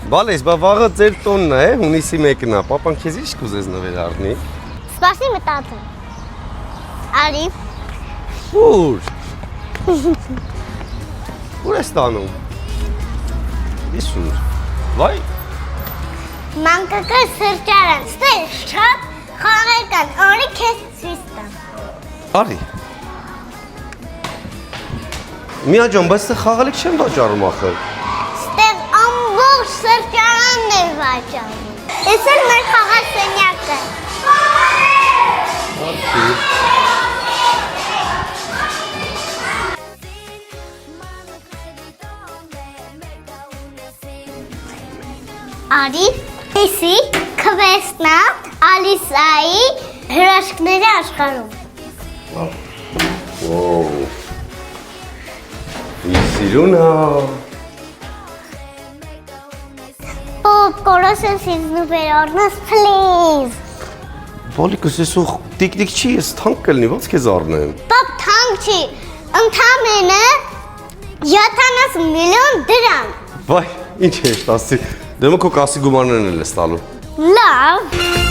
Բալես, բա վաղը ձեր տոնն է, հունիսի 1-ն է, պապան քեզ ինչ կուզես նվեր առնի։ Սպասի մտածեմ։ Արի։ Ուր։ Ուր ես տանում։ Ես ուր։ Վայ։ Մանկական սրճարան, ստեղ շատ խաղեր կան, արի քեզ ցույց տամ։ Արի։ Միա ջան, բայց դե խաղալիք չեմ վաճառում ախր։ Ստեղ ամբողջ սրճարանն է վաճառում։ Էս էլ մեր խաղասենյակը։ Արի, էսի քվեստնա Ալիսայի հրաշքների աշխարհում։ Ոու։ Սիրունա։ Կորոսս ինձ վերորնս, please։ Բալիկս ես ու տիկնիկ չի, ես թանկ կլնի, ոնց քեզ առնեմ։ Պապ թանկ չի, ընդամենը 70 միլիոն դրամ։ Վայ, ինչ ես ասի, դեմը քո կասի գումարներն էլ ես տալու։ Լավ։